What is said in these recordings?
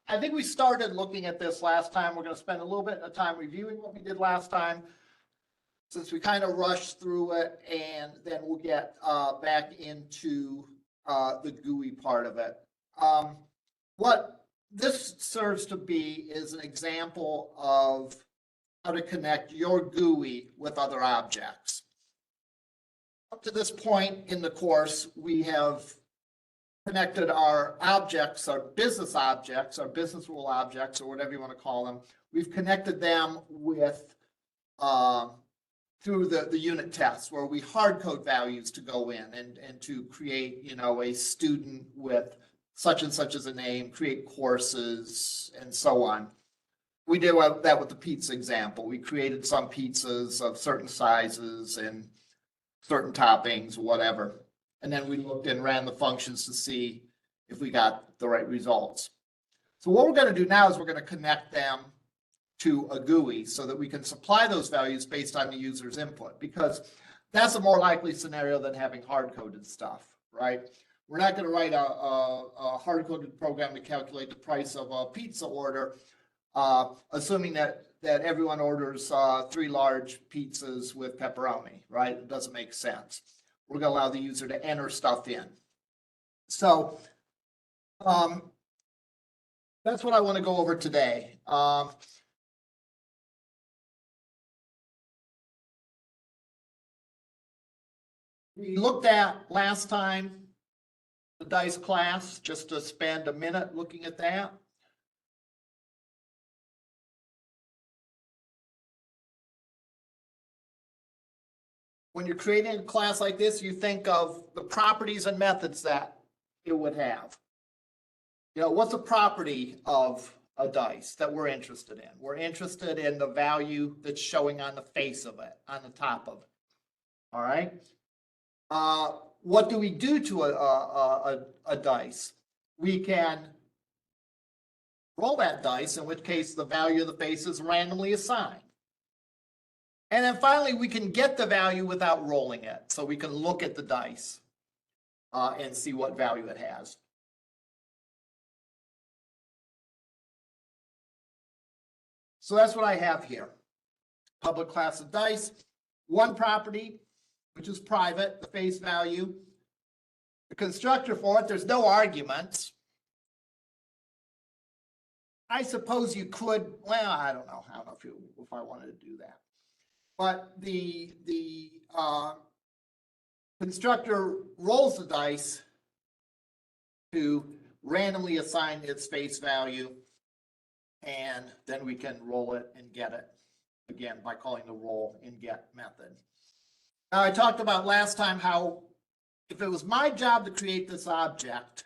I think we started looking at this last time. We're going to spend a little bit of time reviewing what we did last time, since we kind of rushed through it, and then we'll get back into the GUI part of it. What this serves to be is an example of how to connect your GUI with other objects. Up to this point in the course, we have connected our objects, our business rule objects, or whatever you want to call them. We've connected them with through the unit tests, where we hard code values to go in and to create, a student with such and such as a name, create courses, and so on. We did that with the pizza example. We created some pizzas of certain sizes and certain toppings, whatever. And then we looked and ran the functions to see if we got the right results. So what we're going to do now is we're going to connect them to a GUI so that we can supply those values based on the user's input, because that's a more likely scenario than having hard-coded stuff, right? We're not going to write a hard-coded program to calculate the price of a pizza order, assuming that everyone orders 3 large pizzas with pepperoni, right? It doesn't make sense. We're going to allow the user to enter stuff in. So that's what I want to go over today. We looked at last time the DICE class, just to spend a minute looking at that. When you're creating a class like this, you think of the properties and methods that it would have. What's a property of a DICE that we're interested in? We're interested in the value that's showing on the face of it, on the top of it. All right. What do we do to a DICE? We can roll that dice, in which case the value of the face is randomly assigned. And then finally, we can get the value without rolling it. So we can look at the dice and see what value it has. So that's what I have here. Public class of dice, one property, which is private, the face value. The constructor for it, there's no arguments. I suppose you could, well, I don't know if I wanted to do that. But the constructor rolls the dice to randomly assign its face value, and then we can roll it and get it, again, by calling the roll and get method. Now, I talked about last time how if it was my job to create this object,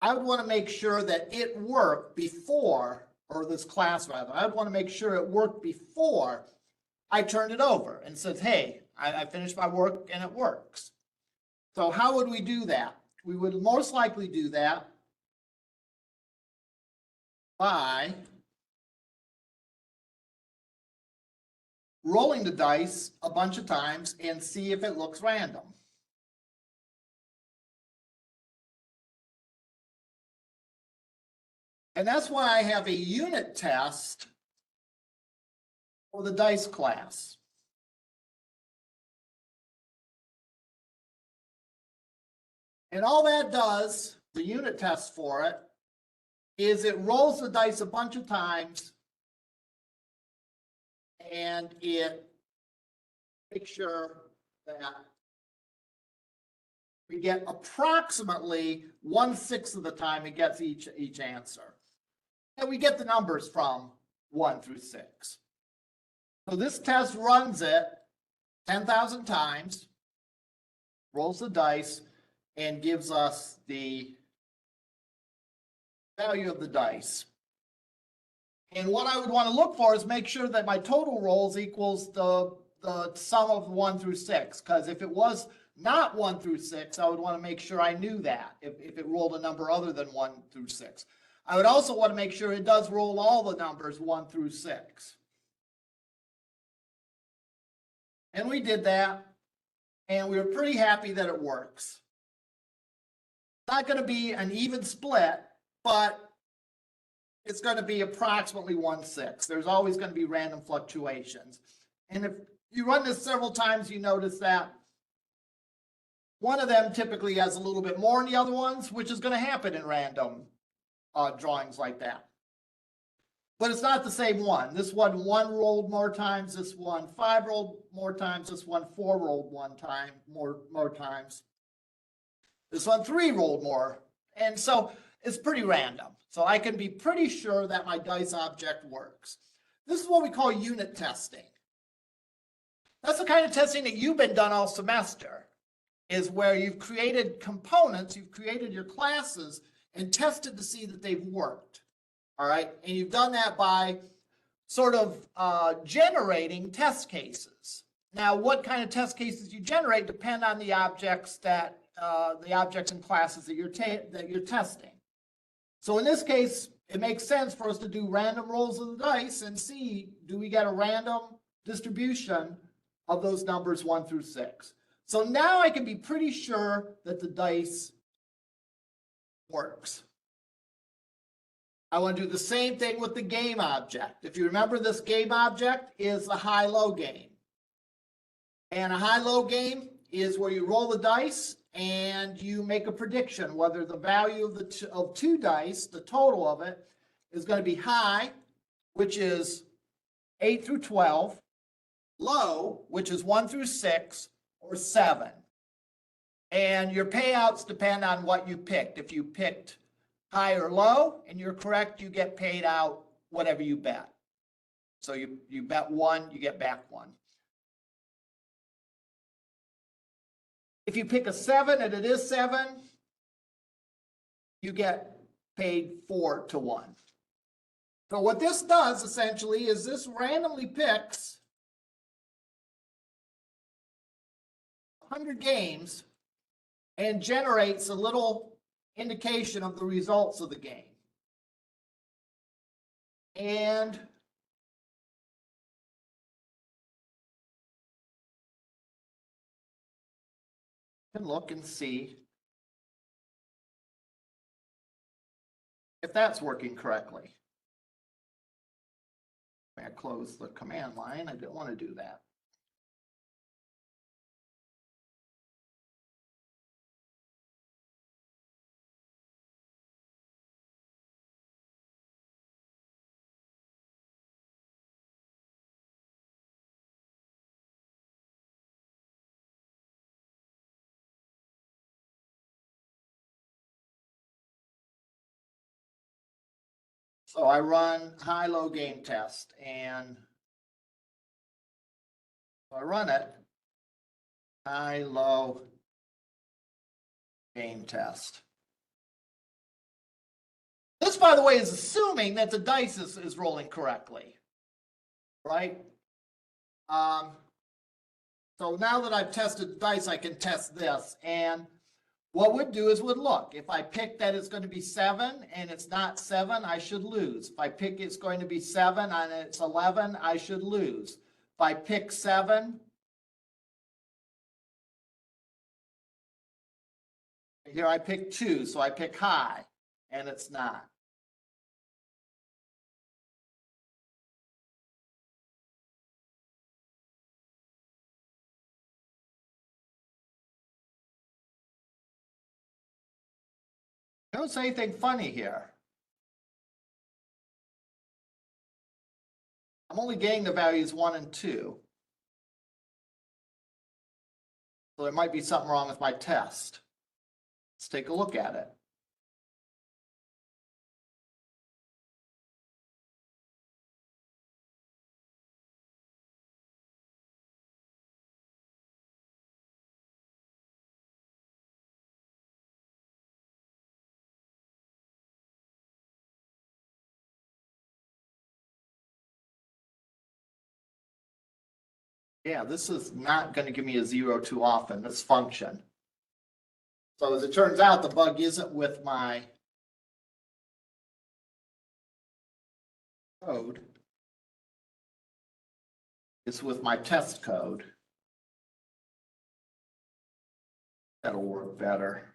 I would want to make sure that it worked before, or this class rather, I would want to make sure it worked before I turned it over and said, hey, I finished my work and it works. So how would we do that? We would most likely do that by rolling the dice a bunch of times and see if it looks random. And that's why I have a unit test for the DICE class. And all that does, the unit test for it, is it rolls the dice a bunch of times and it makes sure that we get approximately 1/6 of the time it gets each answer. And we get the numbers from 1 through 6. So this test runs it 10,000 times, rolls the dice, and gives us the value of the dice. And what I would want to look for is make sure that my total rolls equals the sum of 1 through 6. Because if it was not 1 through 6, I would want to make sure I knew that if it rolled a number other than 1 through 6. I would also want to make sure it does roll all the numbers 1 through 6. And we did that, and we were pretty happy that it works. It's not going to be an even split, but it's going to be approximately 1/6. There's always going to be random fluctuations. And if you run this several times, you notice that one of them typically has a little bit more than the other ones, which is going to happen in random drawings like that. But it's not the same one. This one rolled more times, this one 5 rolled more times, this one 4 rolled more times. This one 3 rolled more. And so it's pretty random. So I can be pretty sure that my dice object works. This is what we call unit testing. That's the kind of testing that you've been done all semester, is where you've created components, you've created your classes and tested to see that they've worked. All right, and you've done that by sort of generating test cases. Now, what kind of test cases you generate depend on the objects that the objects and classes that you're testing. So in this case, it makes sense for us to do random rolls of the dice and see, do we get a random distribution of those numbers 1 through 6. So now I can be pretty sure that the dice works. I want to do the same thing with the game object. If you remember, this game object is a high-low game. And a high-low game is where you roll the dice and you make a prediction whether the value of 2 dice, the total of it, is going to be high, which is 8 through 12, low, which is 1 through 6, or 7. And your payouts depend on what you picked. If you picked high or low and you're correct, you get paid out whatever you bet. So you bet 1, you get back 1. If you pick a 7 and it is 7, you get paid 4 to 1. So what this does essentially is this randomly picks 100 games and generates a little indication of the results of the game. And you can look and see if that's working correctly. I close the command line. I didn't want to do that. So I run high-low game test, and I run it, high-low game test. This, by the way, is assuming that the dice is rolling correctly, right? So now that I've tested the dice, I can test this. And what we'd do is would look, if I pick that it's going to be 7 and it's not 7, I should lose. If I pick it's going to be 7 and it's 11, I should lose. If I pick 7, here I pick 2, so I pick high, and it's not. Don't say anything funny here. I'm only getting the values 1 and 2. So there might be something wrong with my test. Let's take a look at it. Yeah, this is not going to give me a 0 too often, this function. So as it turns out, the bug isn't with my code. It's with my test code. That'll work better.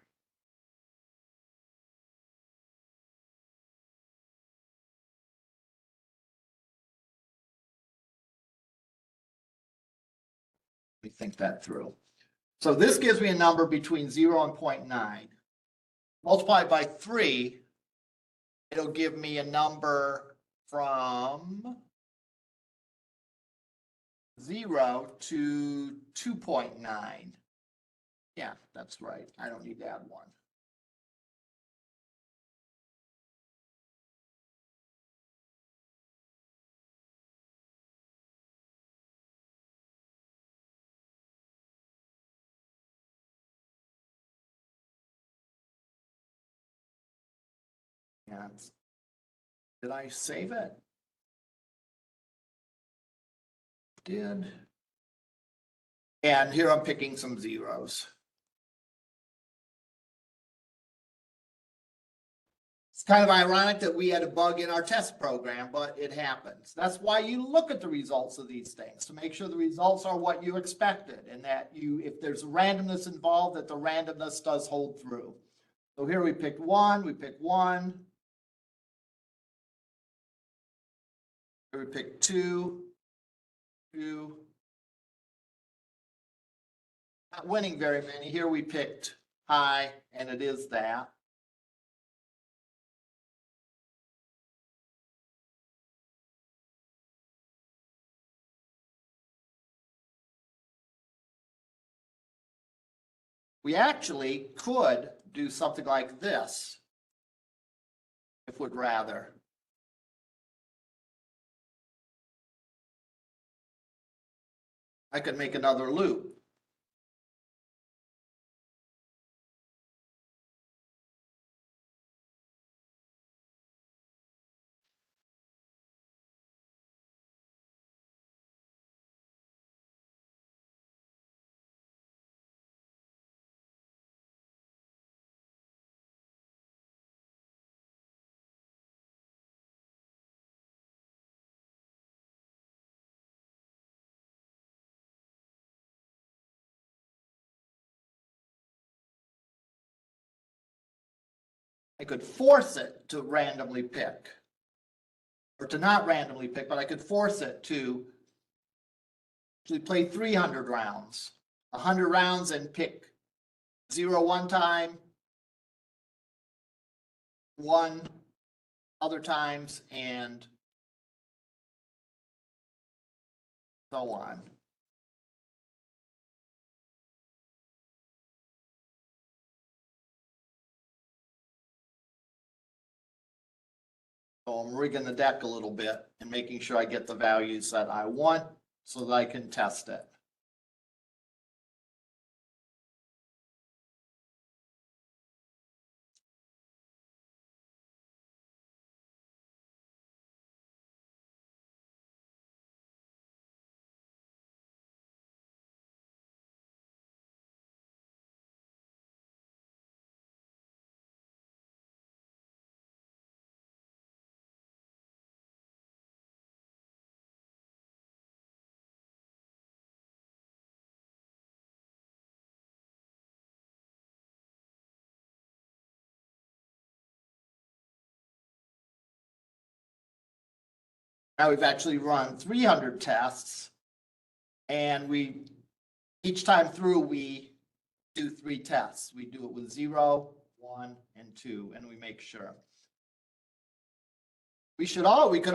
me think that through. So this gives me a number between 0 and 0.9. Multiplied by 3, it'll give me a number from 0 to 2.9. Yeah, that's right. I don't need to add 1. And did I save it? Did. And here I'm picking some zeros. It's kind of ironic that we had a bug in our test program, but it happens. That's why you look at the results of these things, to make sure the results are what you expected, and that if there's randomness involved, that the randomness does hold through. So here we picked 1, we picked 1. Here we picked 2, 2. Not winning very many. Here we picked high, and it is that. We actually could do something like this, if we'd rather. I could make another loop. I could force it to randomly pick, or to not randomly pick, but I could force it to actually play 300 rounds, 100 rounds, and pick 0 one time, 1 other times, and so on. So I'm rigging the deck a little bit and making sure I get the values that I want so that I can test it. Now we've actually run 300 tests, and each time through we do 3 tests. We do it with 0, 1, and 2, and we make sure. We could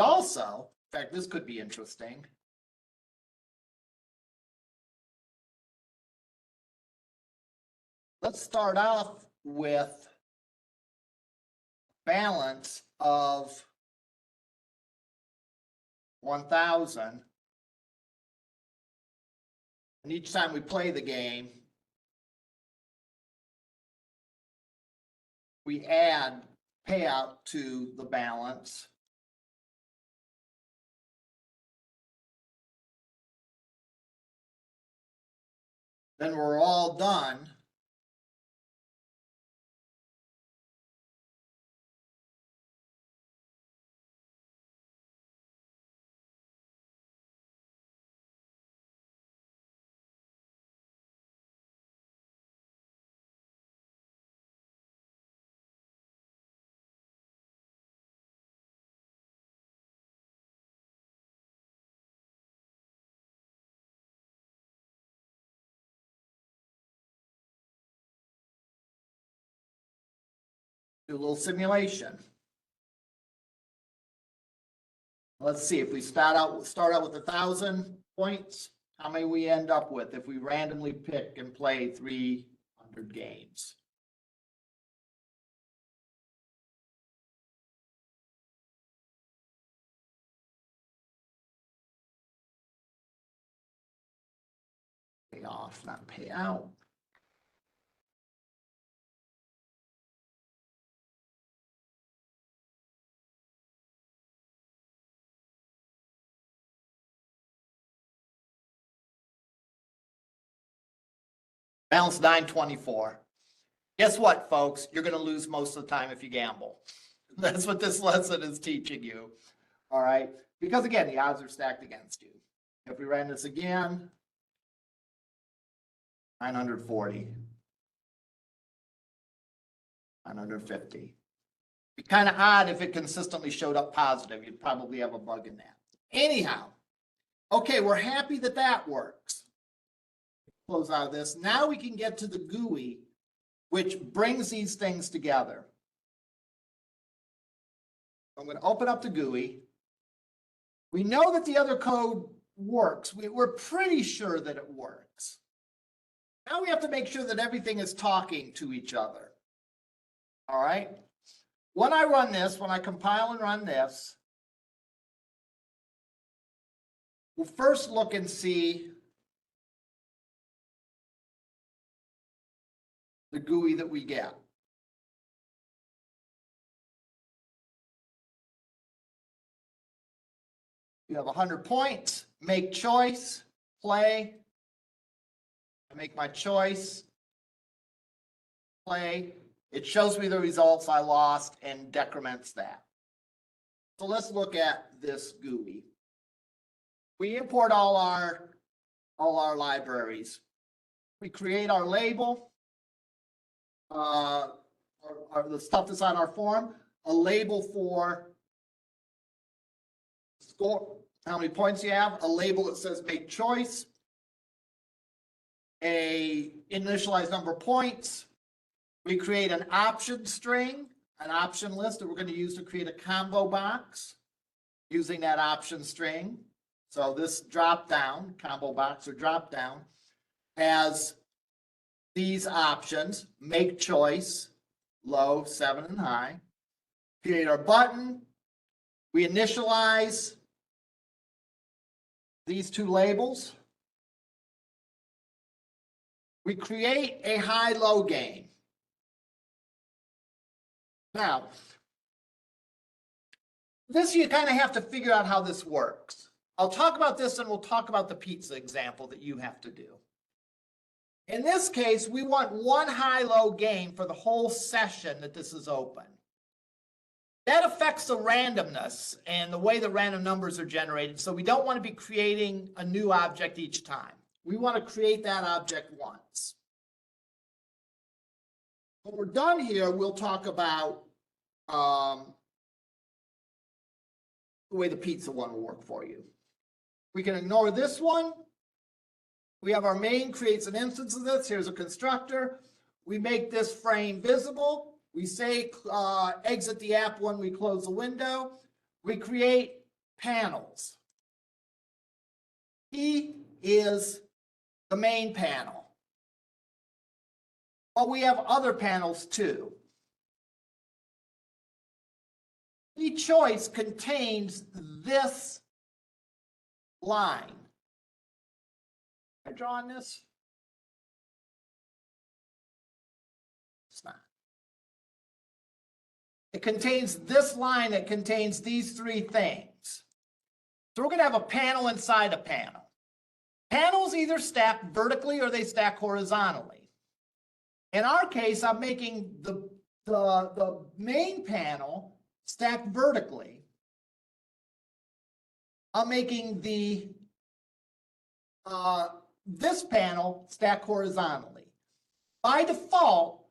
also, in fact, this could be interesting. Let's start off with balance of 1,000. And each time we play the game, we add payout to the balance. Then we're all done. Do a little simulation. Let's see, if we start out with 1,000 points, how many we end up with if we randomly pick and play 300 games? Pay off, not pay out. Balance 924. Guess what, folks? You're going to lose most of the time if you gamble. That's what this lesson is teaching you. All right. Because again, the odds are stacked against you. If we ran this again, 940, 950. Be kind of odd if it consistently showed up positive. You'd probably have a bug in that. Anyhow, okay, we're happy that that works. Close out of this. Now we can get to the GUI, which brings these things together. I'm going to open up the GUI. We know that the other code works. We're pretty sure that it works. Now we have to make sure that everything is talking to each other. All right. When I run this, when I compile and run this, we'll first look and see the GUI that we get. You have 100 points, make choice, play. I make my choice, play. It shows me the results I lost and decrements that. So let's look at this GUI. We import all our libraries. We create our label. The stuff that's on our form, a label for score, how many points you have, a label that says make choice, a initialized number of points. We create an option string, an option list that we're going to use to create a combo box using that option string. So this drop down, combo box or drop down, has these options: make choice, low, 7, and high. Create our button. We initialize these two labels. We create a high-low game. Now, this you kind of have to figure out how this works. I'll talk about this and we'll talk about the pizza example that you have to do. In this case, we want one high-low game for the whole session that this is open. That affects the randomness and the way the random numbers are generated. So we don't want to be creating a new object each time. We want to create that object once. When we're done here, we'll talk about the way the pizza one will work for you. We can ignore this one. We have our main creates an instance of this. Here's a constructor. We make this frame visible. We say exit the app when we close the window. We create panels. He is the main panel. But we have other panels too. Each choice contains this line. Am I drawing this? It's not. It contains this line that contains these three things. So we're going to have a panel inside a panel. Panels either stack vertically or they stack horizontally. In our case, I'm making the main panel stack vertically. I'm making the this panel stack horizontally. By default,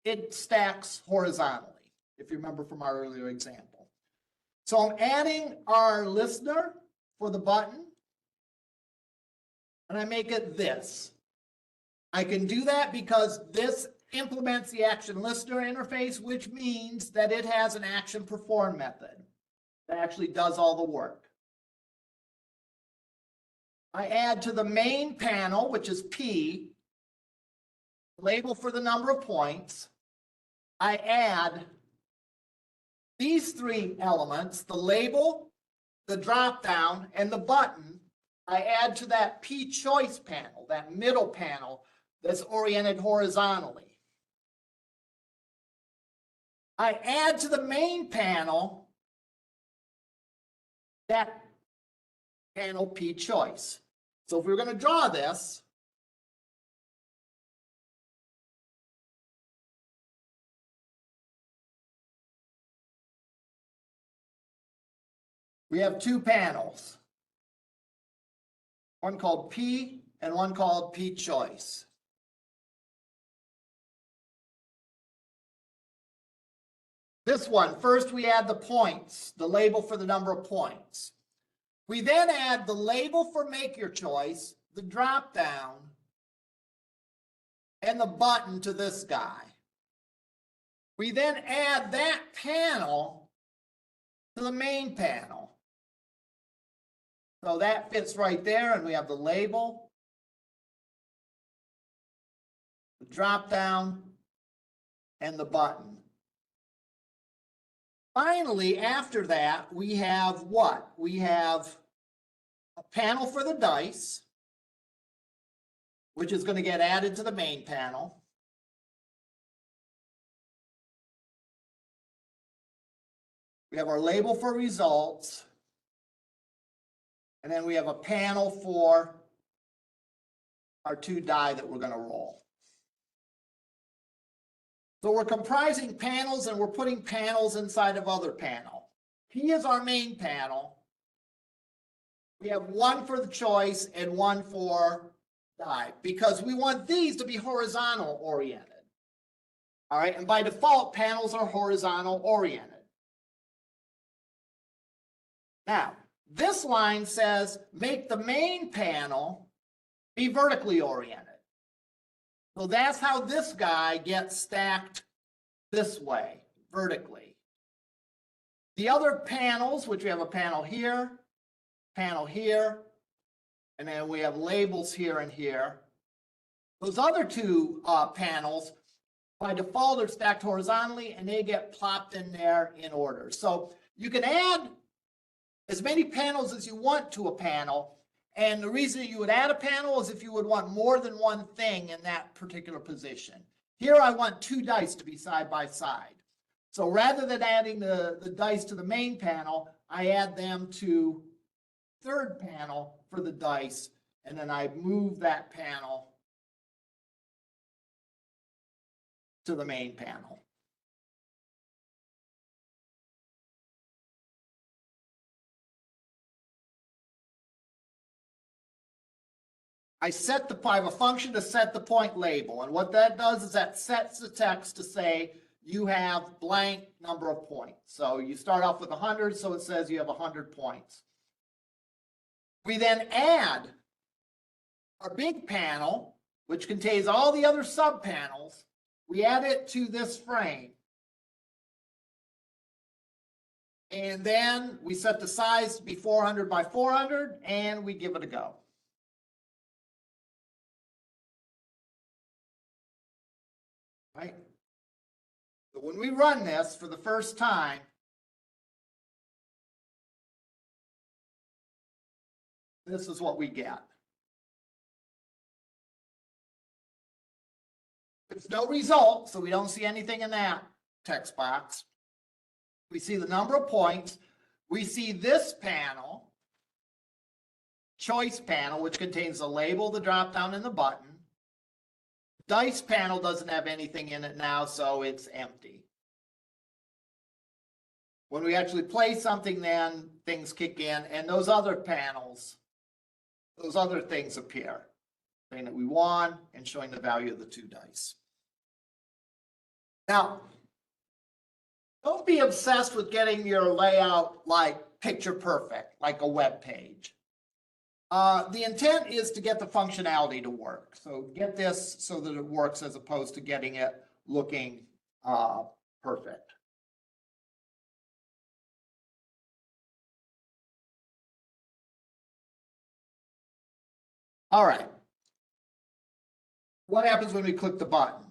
it stacks horizontally, if you remember from our earlier example. So I'm adding our listener for the button, and I make it this. I can do that because this implements the action listener interface, which means that it has an action perform method that actually does all the work. I add to the main panel, which is P, label for the number of points. I add these three elements, the label, the drop-down, and the button. I add to that P choice panel, that middle panel that's oriented horizontally. I add to the main panel that panel P choice. So if we were going to draw this, we have two panels, one called P and one called P choice. This one, first we add the points, the label for the number of points. We then add the label for make your choice, the drop down, and the button to this guy. We then add that panel to the main panel. So that fits right there, and we have the label, the drop down, and the button. Finally, after that, we have what? We have a panel for the dice, which is going to get added to the main panel. We have our label for results. And then we have a panel for our two die that we're going to roll. So we're comprising panels and we're putting panels inside of other panel. P is our main panel. We have one for the choice and one for die because we want these to be horizontal oriented. All right, and by default, panels are horizontal oriented. Now, this line says make the main panel be vertically oriented. So that's how this guy gets stacked this way, vertically. The other panels, which we have a panel here, and then we have labels here and here. Those other two panels, by default, are stacked horizontally, and they get plopped in there in order. So you can add as many panels as you want to a panel. And the reason you would add a panel is if you would want more than one thing in that particular position. Here I want two dice to be side by side. So rather than adding the dice to the main panel, I add them to third panel for the dice, and then I move that panel to the main panel. I have a function to set the point label, and what that does is that sets the text to say you have blank number of points. So you start off with 100, so it says you have 100 points. We then add our big panel, which contains all the other subpanels. We add it to this frame. And then we set the size to be 400 by 400, and we give it a go. Right? So when we run this for the first time, this is what we get. There's no result, so we don't see anything in that text box. We see the number of points. We see this panel, choice panel, which contains the label, the drop-down, and the button. Dice panel doesn't have anything in it now, so it's empty. When we actually play something, then things kick in, and those other panels, those other things appear, saying that we won and showing the value of the two dice. Now, don't be obsessed with getting your layout like picture perfect, like a web page. The intent is to get the functionality to work. So get this so that it works as opposed to getting it looking perfect. All right. What happens when we click the button?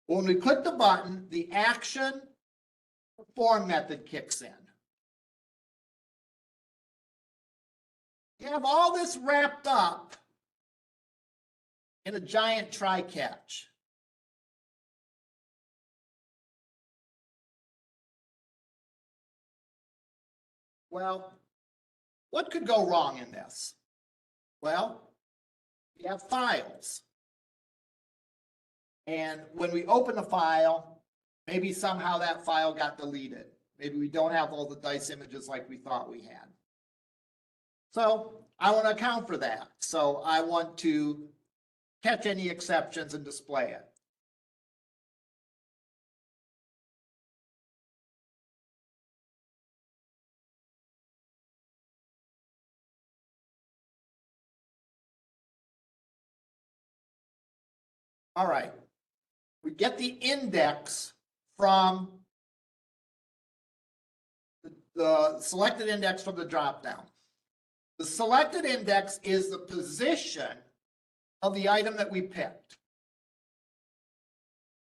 When we click the button, the action perform method kicks in. You have all this wrapped up in a giant try-catch. Well, what could go wrong in this? Well, you have files. And when we open a file, maybe somehow that file got deleted. Maybe we don't have all the dice images like we thought we had. So I want to account for that. So I want to catch any exceptions and display it. All right. We get the index from the selected index from the dropdown. The selected index is the position of the item that we picked.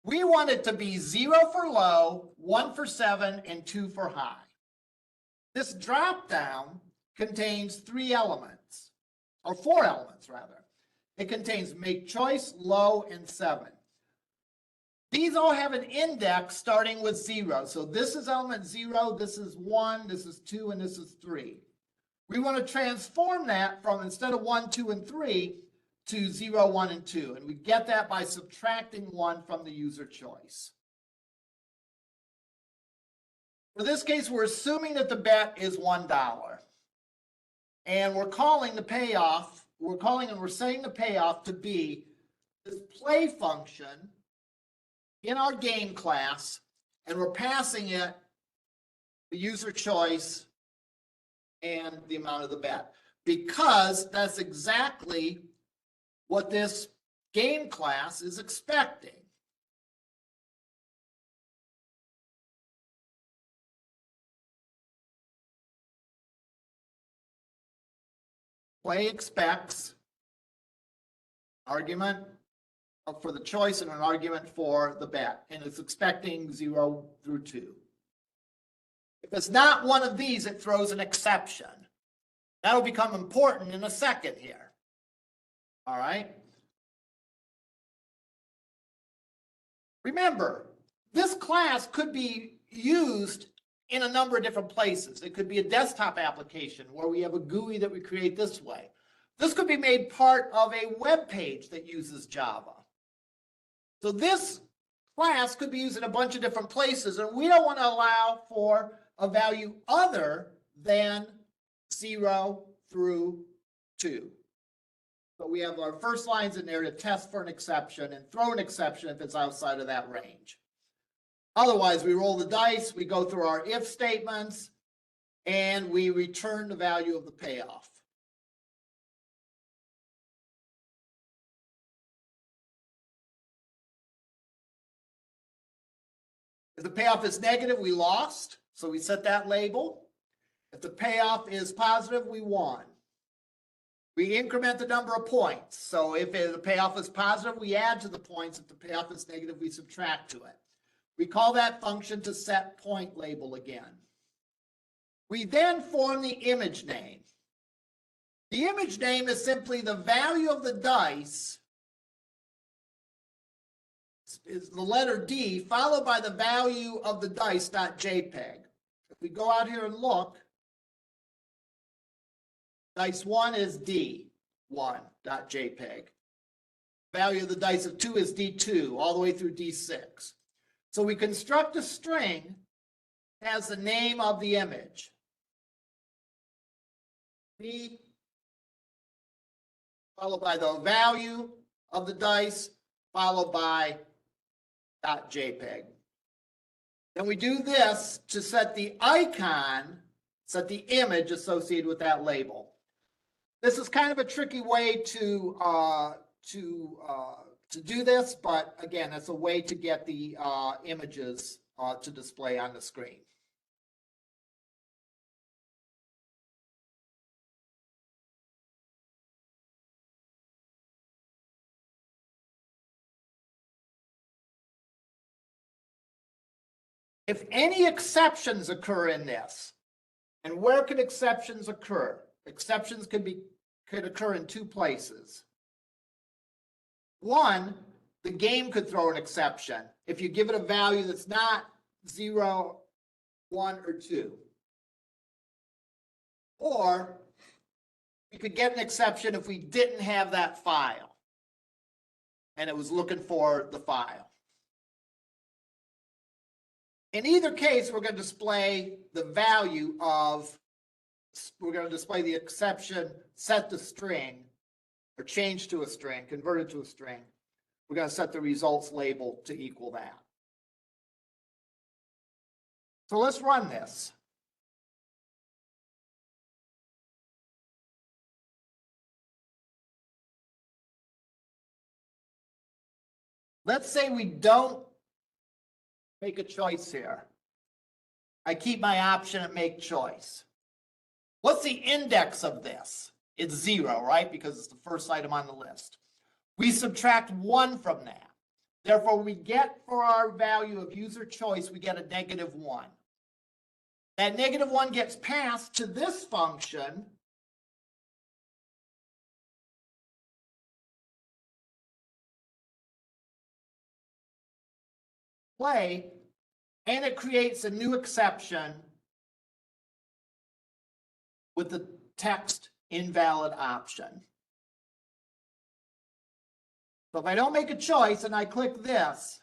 We want it to be 0 for low, 1 for 7, and 2 for high. This dropdown contains 3 elements, or 4 elements rather. It contains make choice, low, and 7. These all have an index starting with 0. So this is element 0, this is 1, this is 2, and this is 3. We want to transform that from instead of 1, 2, and 3 to 0, 1, and 2. And we get that by subtracting 1 from the user choice. For this case, we're assuming that the bet is $1. And we're calling the payoff, we're setting the payoff to be this play function in our game class, and we're passing it the user choice and the amount of the bet, because that's exactly what this game class is expecting. Play expects argument for the choice and an argument for the bet, and it's expecting 0 through 2. If it's not one of these, it throws an exception. That'll become important in a second here. All right. Remember, this class could be used in a number of different places. It could be a desktop application where we have a GUI that we create this way. This could be made part of a web page that uses Java. So this class could be used in a bunch of different places, and we don't want to allow for a value other than 0 through 2. So we have our first lines in there to test for an exception and throw an exception if it's outside of that range. Otherwise, we roll the dice, we go through our if statements, and we return the value of the payoff. If the payoff is negative, we lost, so we set that label. If the payoff is positive, we won. We increment the number of points. So if the payoff is positive, we add to the points. If the payoff is negative, we subtract to it. We call that function to set point label again. We then form the image name. The image name is simply the value of the dice is the letter D followed by the value of the dice.jpg. If we go out here and look, dice 1 is D1.jpg. Value of the dice of 2 is D2 all the way through D6. So we construct a string that has the name of the image. D followed by the value of the dice followed by .jpg. Then we do this to set the icon, set the image associated with that label. This is kind of a tricky way to do this, but again, it's a way to get the images to display on the screen. If any exceptions occur in this, and where could exceptions occur? Exceptions could occur in two places. One, the game could throw an exception if you give it a value that's not 0, 1, or 2. Or we could get an exception if we didn't have that file and it was looking for the file. In either case, we're going to display the value of, we're going to display the exception set to string or change to a string, converted to a string. We're going to set the results label to equal that. So let's run this. Let's say we don't make a choice here. I keep my option at make choice. What's the index of this? It's 0, right? Because it's the first item on the list. We subtract 1 from that. Therefore, we get for our value of user choice, we get a -1. That -1 gets passed to this function. Play, and it creates a new exception with the text invalid option. So if I don't make a choice and I click this,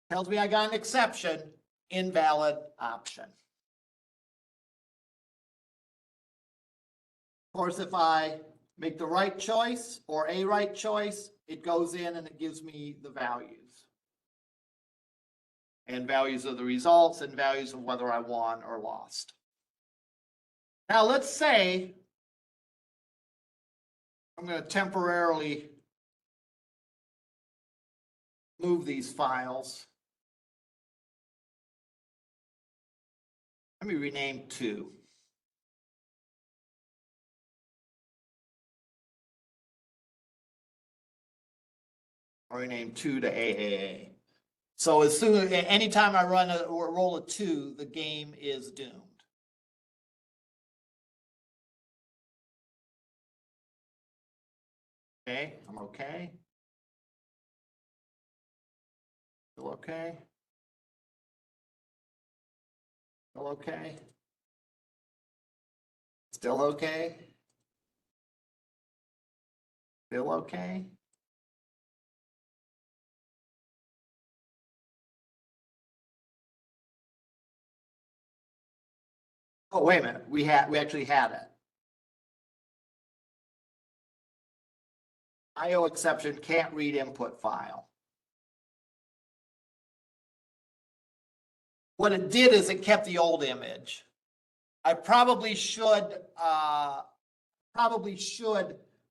it tells me I got an exception, invalid option. Of course, if I make the right choice or a right choice, it goes in and it gives me the values. And values of the results and values of whether I won or lost. Now let's say I'm going to temporarily move these files. Let me rename 2. I'll rename 2 to AAA. So as soon as anytime I run or roll a 2, the game is doomed. Okay, I'm okay. Still okay. Still okay. Still okay. Still okay. Oh, wait a minute. We actually had it. IO exception can't read input file. What it did is it kept the old image. I probably should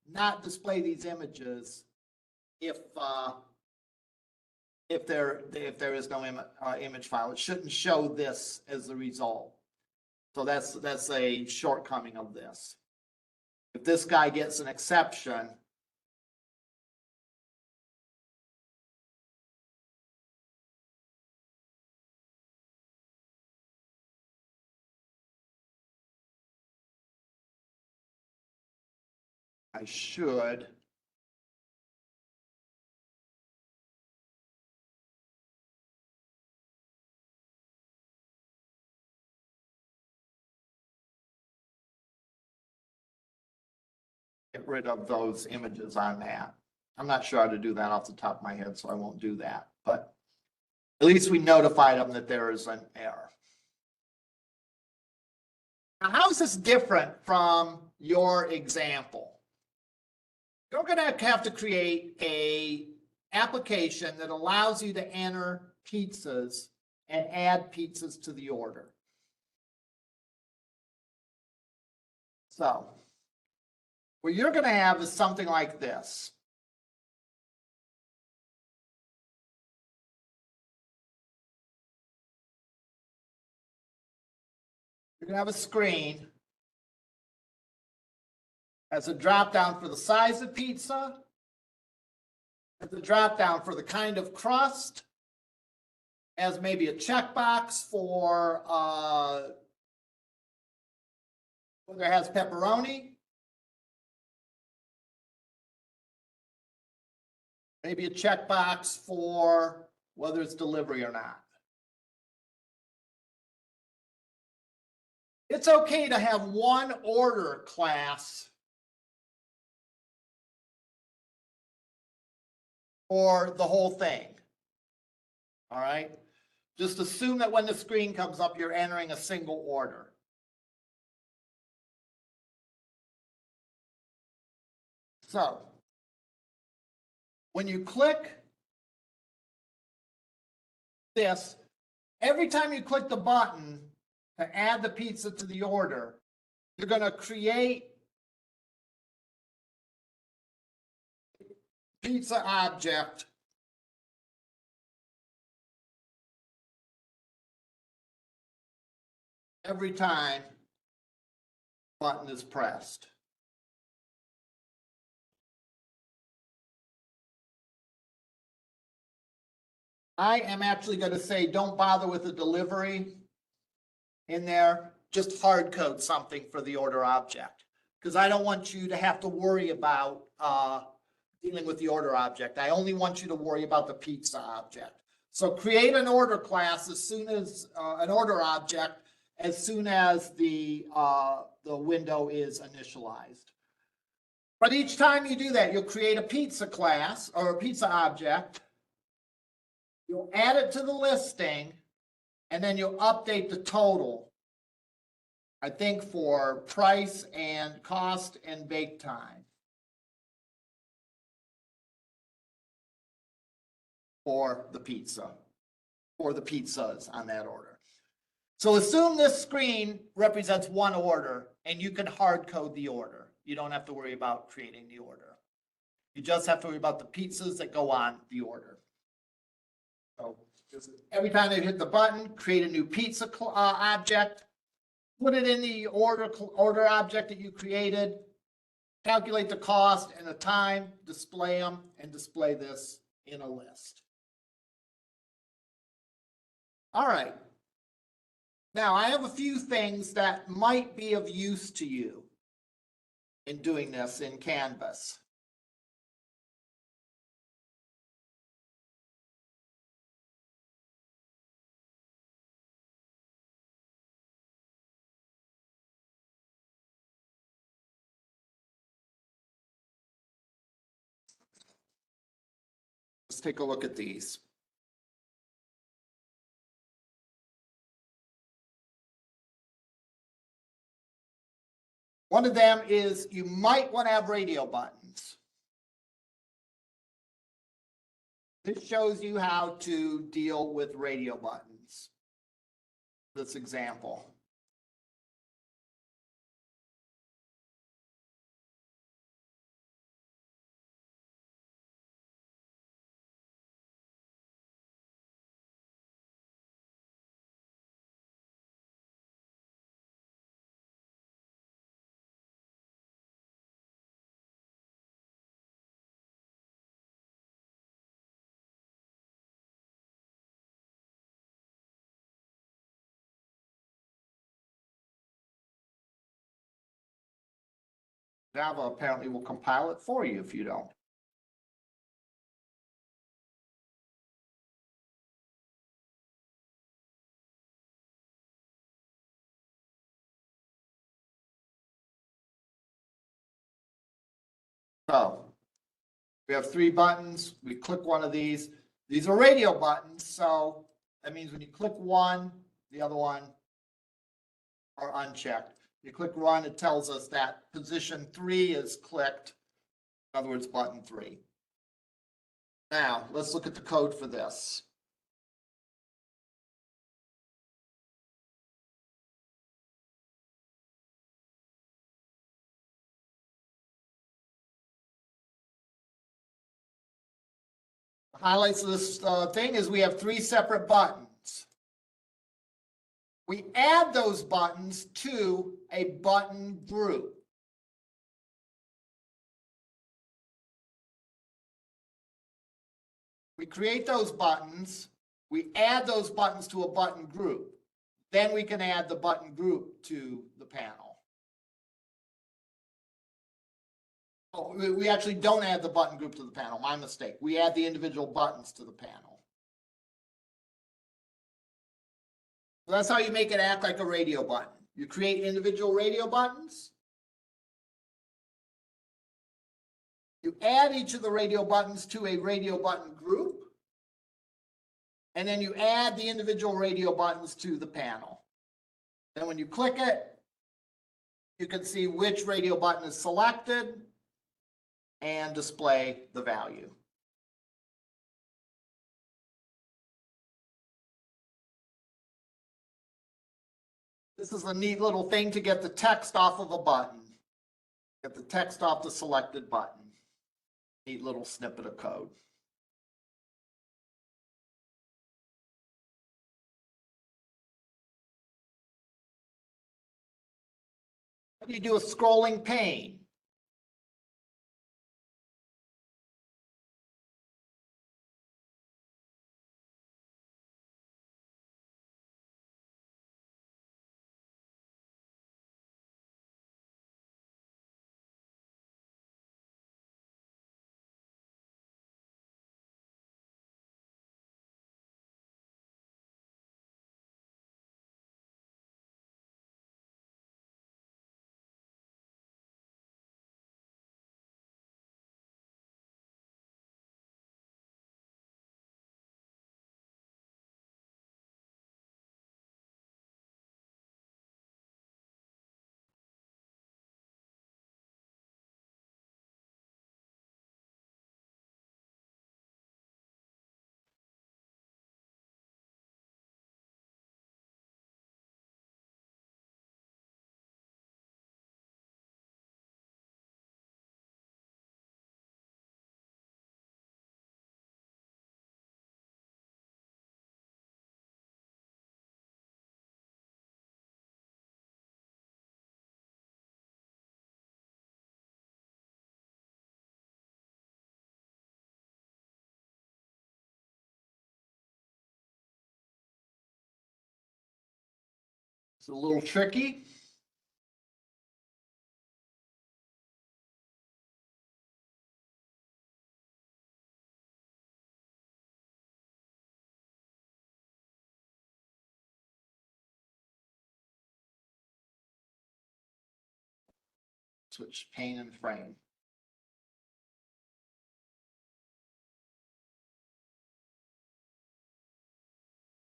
not display these images if there is no image file. It shouldn't show this as the result. So that's a shortcoming of this. If this guy gets an exception, I should get rid of those images on that. I'm not sure how to do that off the top of my head, so I won't do that. But at least we notified them that there is an error. Now, how is this different from your example? You're going to have to create an application that allows you to enter pizzas and add pizzas to the order. So What you're going to have is something like this. You're going to have a screen as a drop down for the size of pizza, as a drop down for the kind of crust, as maybe a checkbox for whether it has pepperoni, maybe a checkbox for whether it's delivery or not. It's okay to have one order class for the whole thing. All right. Just assume that when the screen comes up, you're entering a single order. So when you click this, every time you click the button to add the pizza to the order, you're going to create pizza object every time button is pressed. I am actually going to say don't bother with the delivery in there, just hard code something for the order object, because I don't want you to have to worry about dealing with the order object. I only want you to worry about the pizza object. So create an order class as soon as an order object as soon as the window is initialized. But each time you do that, you'll create a pizza class or a pizza object. You'll add it to the listing, and then you'll update the total, I think, for price and cost and bake time for the pizza, for the pizzas on that order. So assume this screen represents one order, and you can hard code the order. You don't have to worry about creating the order. You just have to worry about the pizzas that go on the order. So every time they hit the button, create a new pizza object, put it in the order object that you created, calculate the cost and the time, display them, and display this in a list. All right. Now, I have a few things that might be of use to you in doing this in Canvas. Let's take a look at these. One of them is you might want to have radio buttons. This shows you how to deal with radio buttons. This example. Java apparently will compile it for you if you don't. So we have 3 buttons. We click one of these. These are radio buttons. So that means when you click one, the other one are unchecked. You click run, it tells us that position 3 is clicked. In other words, button 3. Now, let's look at the code for this. highlights of this thing is we have 3 separate buttons. We add those buttons to a button group. We create those buttons, we add those buttons to a button group. Then we can add the button group to the panel. Oh, we actually don't add the button group to the panel, my mistake. We add the individual buttons to the panel. So that's how you make it act like a radio button. You create individual radio buttons. You add each of the radio buttons to a radio button group. And then you add the individual radio buttons to the panel. Then when you click it, you can see which radio button is selected and display the value. This is a neat little thing to get the text off of a button. Get the text off the selected button. Neat little snippet of code. How do you do a scrolling pane? It's a little tricky. Switch pane and frame.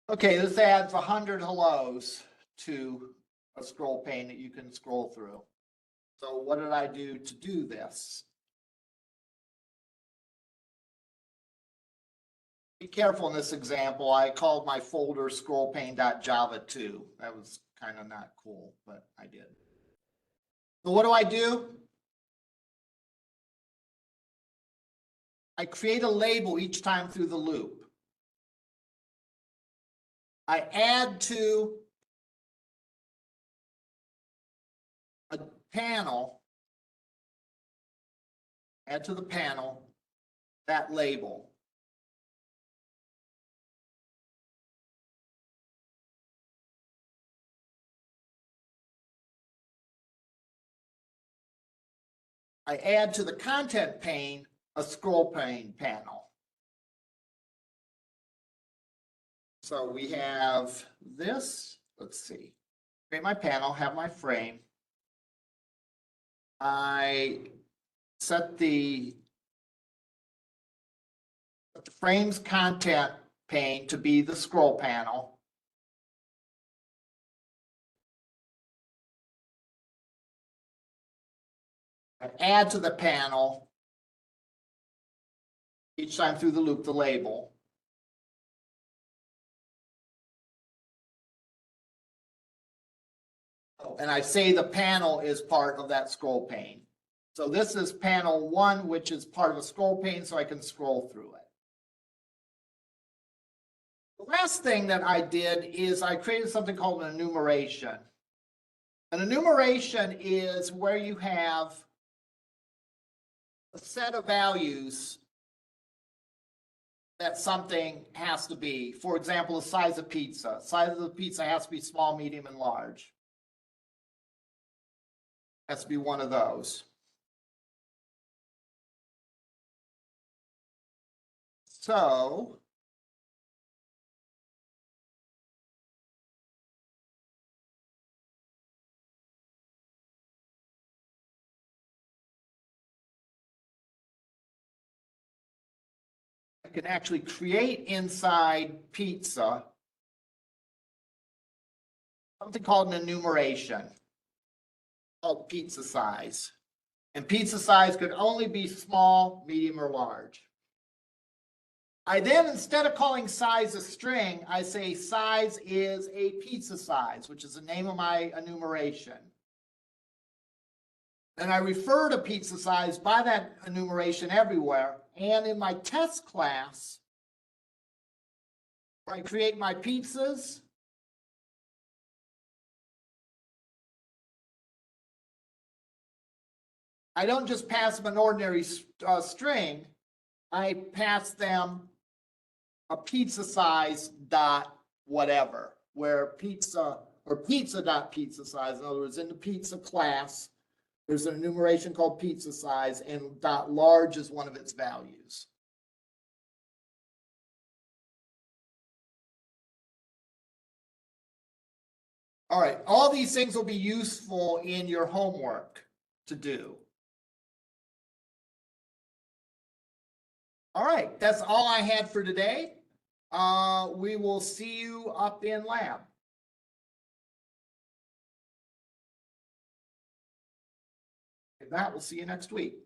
Okay, this adds 100 hellos to a scroll pane that you can scroll through. So what did I do to do this? Be careful in this example. I called my folder scrollpane.java2. That was kind of not cool, but I did. So what do? I create a label each time through the loop. I add to a panel, add to the panel that label. I add to the content pane a scroll pane panel. So we have this, let's see, create my panel, have my frame. I set the frame's content pane to be the scroll panel. I add to the panel each time through the loop the label. And I say the panel is part of that scroll pane. So this is panel 1, which is part of a scroll pane, so I can scroll through it. The last thing that I did is I created something called an enumeration. An enumeration is where you have a set of values that something has to be. For example, the size of pizza. Size of the pizza has to be small, medium, and large. Has to be one of those. So I can actually create inside pizza something called an enumeration called pizza size. And pizza size could only be small, medium, or large. I then, instead of calling size a string, I say size is a pizza size, which is the name of my enumeration. And I refer to pizza size by that enumeration everywhere. And in my test class, where I create my pizzas, I don't just pass them an ordinary string. I pass them a pizza size dot whatever, where pizza or pizza dot pizza size. In other words, in the pizza class, there's an enumeration called pizza size, and dot large is one of its values. All right, all these things will be useful in your homework to do. All right, that's all I had for today. We will see you up in lab. With that, we'll see you next week.